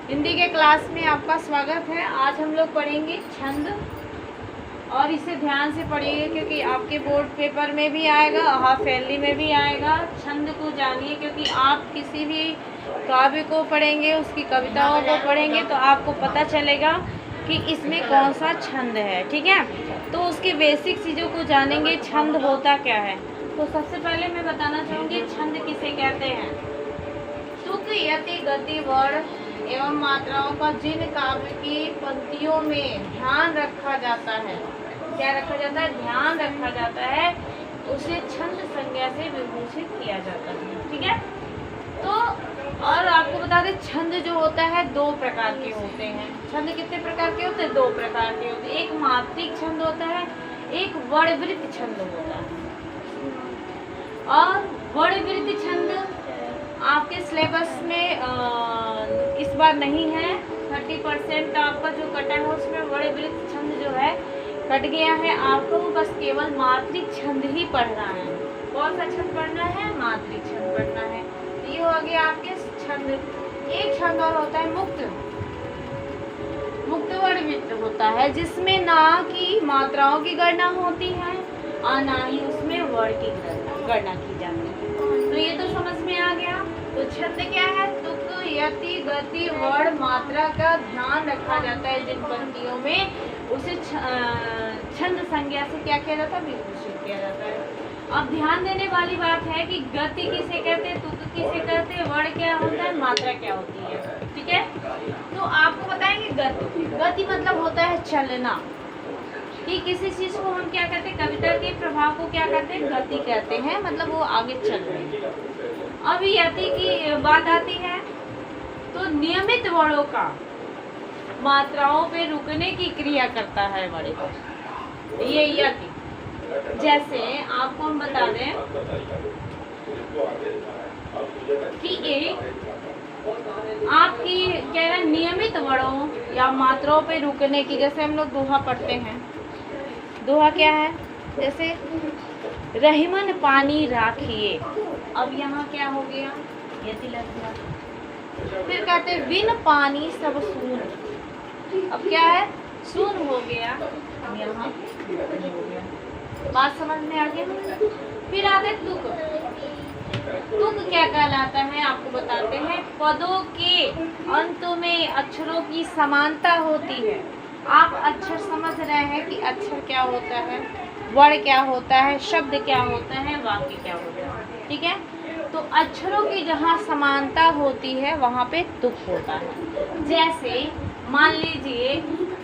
हिंदी के क्लास में आपका स्वागत है। आज हम लोग पढ़ेंगे छंद और इसे ध्यान से पढ़िए क्योंकि आपके बोर्ड पेपर में भी आएगा, हाफ ईयरली में भी आएगा। छंद को जानिए क्योंकि आप किसी भी काव्य को पढ़ेंगे, उसकी कविताओं को पढ़ेंगे तो आपको पता चलेगा कि इसमें कौन सा छंद है। ठीक है, तो उसकी बेसिक चीज़ों को जानेंगे। छंद होता क्या है, तो सबसे पहले मैं बताना चाहूँगी छंद किसे कहते हैं। तुक, यति, गति, वर्ण एवं मात्राओं का जिन काव्य की पंक्तियों में ध्यान रखा जाता है, क्या रखा जाता है, ध्यान रखा जाता है, उसे छंद संज्ञा से विभूषित किया जाता है। ठीक है, तो और आपको बता दें छंद जो होता है दो प्रकार के होते हैं। छंद कितने प्रकार के होते हैं? दो प्रकार के होते हैं। एक मात्रिक छंद होता है, एक वर्णवृत्त छंद होता है। और वर्णवृत्त छंद आपके सिलेबस में इस बार नहीं है। 30% आपका जो कटा है उसमें वर्णवृत्त छंद जो है कट गया है। आपको बस केवल मात्रिक छंद ही पढ़ना है। कौन सा छंद पढ़ना है? मात्रिक छंद पढ़ना है। ये हो गया आपके छंद। एक छंद और होता है मुक्त वर्णवृत्त होता है, जिसमें ना की मात्राओं की गणना होती है और ना ही उसमें वर्ण की गणना की जाती है। तो ये तो समझ में आ गया। तो छंद क्या है? तुक, यति, गति, वर्ण, मात्रा का ध्यान रखा जाता है जिन पंक्तियों में, उसे छंद संज्ञा से क्या किया जाता है? विभूषित किया जाता है। अब ध्यान देने वाली बात है कि गति किसे कहते हैं, तुक किसे कहते हैं, वर्ण क्या होता है, मात्रा क्या होती है। ठीक है, तो आपको बताएंगे गति मतलब होता है चलना। कि किसी चीज को हम क्या कहते हैं, कविता के प्रभाव को क्या कहते हैं? गति कहते हैं, मतलब वो आगे चल रही है। अब यति की बात आती है तो नियमित वर्णों का मात्राओं पे रुकने की क्रिया करता है वर्ण, ये यति। जैसे आपको हम बता दें कि एक आपकी क्या है, नियमित वर्णों या मात्राओं पे रुकने की, जैसे हम लोग दोहा पढ़ते हैं। दोहा क्या है? जैसे रहीमन पानी राखिए, अब यहाँ क्या हो गया? यति लग गया। फिर कहते हैं बिन पानी सब सून, अब क्या है? सून हो गया, यहाँ हो गया। बात समझ में आ गया। फिर आते तुक। तुक क्या कहलाता है आपको बताते हैं। पदों के अंत में अक्षरों की समानता होती है। आप अक्षर समझ रहे हैं कि अक्षर क्या होता है, वर्ण क्या होता है, शब्द क्या होता है, वाक्य क्या होता है। ठीक है, तो अक्षरों की जहाँ समानता होती है वहाँ पे तुक होता है। जैसे मान लीजिए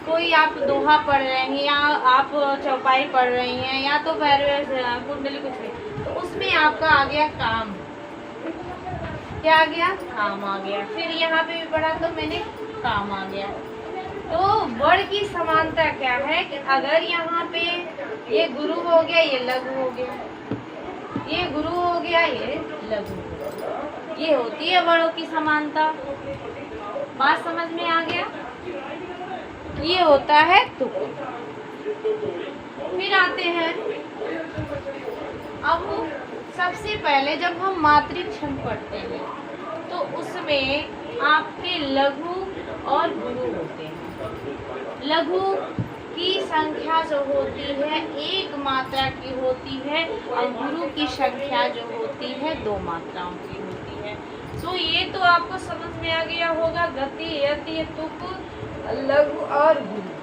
कोई आप दोहा पढ़ रहे हैं या आप चौपाई पढ़ रही हैं या तो कुंडली कुछ भी, तो उसमें आपका आ गया काम। क्या आ गया? काम आ गया। फिर यहाँ पे भी पढ़ा तो मैंने काम आ गया। तो वर्ण की समानता क्या है कि अगर यहाँ पे ये गुरु हो गया, ये लघु हो गया, ये गुरु हो गया, ये लघु, ये होती है वर्णों की समानता। बात समझ में आ गया? ये होता है तुक। फिर आते हैं, अब सबसे पहले जब हम मात्रिक छंद पढ़ते हैं तो उसमें आपके लघु और गुरु होते हैं। लघु की संख्या जो होती है एक मात्रा की होती है और गुरु की संख्या जो होती है दो मात्राओं की होती है। तो ये तो आपको समझ में आ गया होगा। गति, यति, तुक, लघु और गुरु,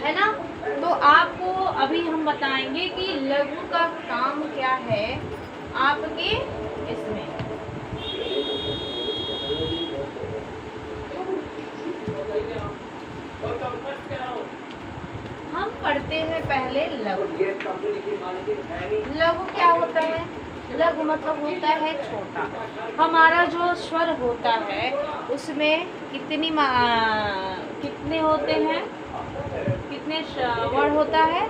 है ना। तो आपको अभी हम बताएंगे कि लघु का काम क्या है आपके इसमें। हम पढ़ते हैं पहले लघु। लघु क्या होता है? लघु मतलब होता है छोटा। हमारा जो स्वर होता है उसमें कितने होते हैं, कितने वर्ण होता है?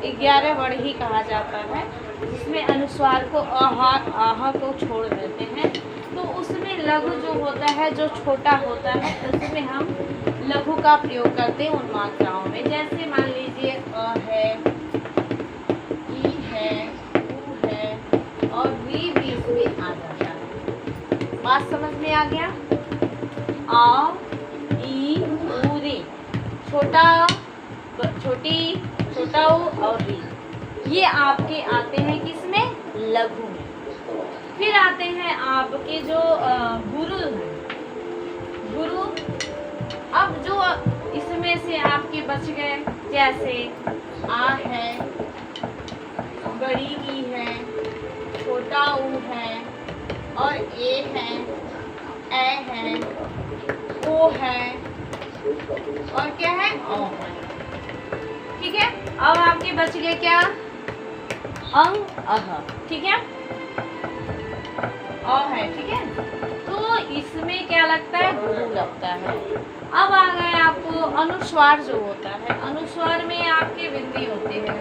11 वर्ण ही कहा जाता है, जिसमें अनुस्वार को आहा को छोड़ देते हैं। तो उसमें लघु जो होता है, जो छोटा होता है, उसमें हम लघु का प्रयोग करते हैं उन मात्राओं में। जैसे मान लीजिए अ है, ई है, उ है और वी भी इसमें आ जाता है। बात समझ में आ गया? आ, ई, उ, री, छोटा, छोटी, छोटा ऊ और री, ये आपके आते हैं किसमें? लघु में। फिर आते हैं आपके जो गुरु हैं, गुरु। अब जो इसमें से आपके बच गए, जैसे आ है, बड़ी ई है, छोटा ऊ है और ए है, है, ओ है और क्या है? ओ है। ठीक है, अब आपके बच गए क्या? अंग, अह। ठीक है, अ है। ठीक है, तो इसमें क्या लगता है? गुरु लगता है। अब आ गए आपको अनुस्वार जो होता है, अनुस्वार में आपके बिंदी होते हैं।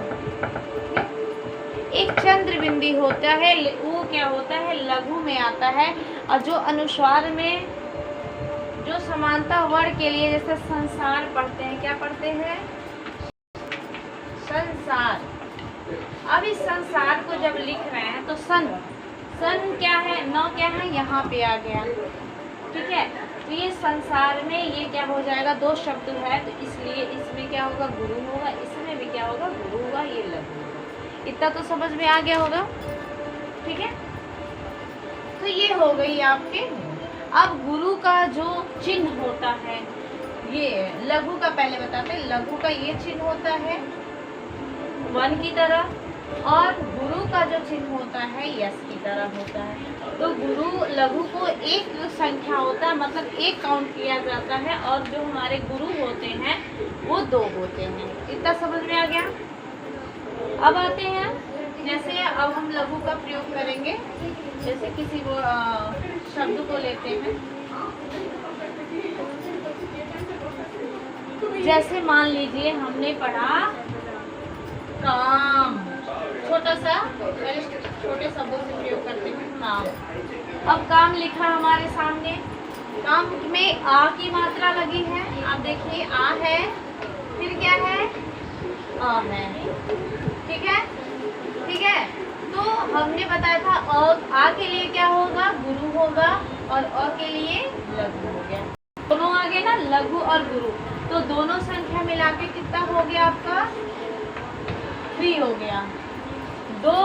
एक चंद्र बिंदी होता है, वो क्या होता है? लघु में आता है। और जो अनुस्वार में जो समानता वर्ण के लिए, जैसे संसार पढ़ते हैं, क्या पढ़ते हैं? संसार। अब इस संसार को जब लिख रहे हैं तो सन क्या है? न क्या है? यहाँ पे आ गया। ठीक है, तो ये संसार में ये क्या हो जाएगा? दो शब्द है, तो इसलिए इसमें क्या होगा? गुरु होगा, इसमें भी क्या होगा? गुरु होगा, ये लघु होगा। इतना तो समझ में आ गया होगा। ठीक है, तो ये हो गई आपके। अब गुरु का जो चिन्ह होता है, ये लघु का पहले बताते हैं। लघु का ये चिन्ह होता है वन की तरह, और गुरु का जो चिन्ह होता है यस की तरह होता है। तो गुरु लघु को एक संख्या होता है, मतलब एक काउंट किया जाता है, और जो हमारे गुरु होते हैं वो दो होते हैं। इतना समझ में आ गया? अब आते हैं, जैसे अब हम लघु का प्रयोग करेंगे। जैसे किसी को शब्द को लेते हैं, जैसे मान लीजिए हमने पढ़ा काम, छोटा सा, छोटे शब्दों से प्रयोग करते हैं काम। अब काम लिखा हमारे सामने, काम में आ की मात्रा लगी है। आप देखिए आ है, फिर क्या है? अ है। ठीक है, ठीक है, तो हमने बताया था आ के लिए क्या होगा? गुरु होगा, और अ के लिए लघु हो गया। दोनों आ गए ना, लघु और गुरु। तो दोनों संख्या मिला के कितना हो गया आपका? 3 हो गया। 2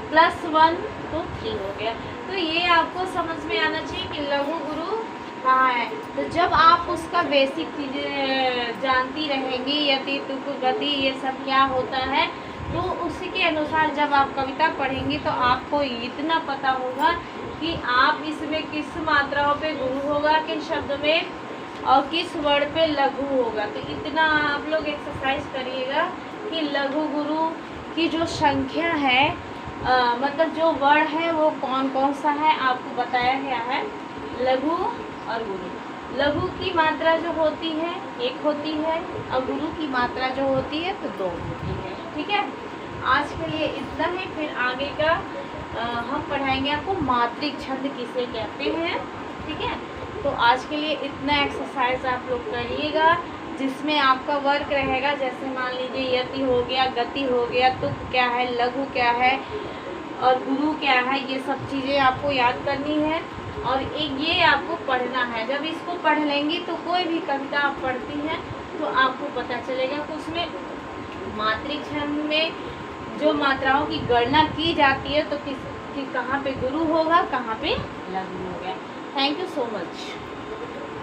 + 1 तो 3 हो गया। तो ये आपको समझ में आना चाहिए कि लघु गुरु कहाँ है। तो जब आप उसका बेसिक चीजें जानती रहेंगी, यति, तुक, गति, ये सब क्या होता है, तो उसी के अनुसार जब आप कविता पढ़ेंगी तो आपको इतना पता होगा कि आप इसमें किस मात्राओं पे गुरु होगा, किन शब्द में, और किस वर्ण पे लघु होगा। तो इतना आप लोग एक्सरसाइज करिएगा कि लघु गुरु की जो संख्या है, मतलब जो वर्ण है वो कौन कौन सा है आपको बताया गया है। लघु और गुरु। लघु की मात्रा जो होती है 1 होती है, और गुरु की मात्रा जो होती है तो 2 होती है। ठीक है, आज के लिए इतना ही। फिर आगे का हम पढ़ाएंगे आपको मात्रिक छंद किसे कहते हैं। ठीक है, तो आज के लिए इतना एक्सरसाइज आप लोग करिएगा, जिसमें आपका वर्क रहेगा। जैसे मान लीजिए यति हो गया, गति हो गया, तुक क्या है, लघु क्या है और गुरु क्या है, ये सब चीज़ें आपको याद करनी है। और एक ये आपको पढ़ना है। जब इसको पढ़ लेंगी तो कोई भी कविता आप पढ़ती हैं तो आपको पता चलेगा कि उसमें मात्रिक छंद में जो मात्राओं की गणना की जाती है तो कहाँ पे गुरु होगा, कहाँ पे लघु होगा। Thank you so much.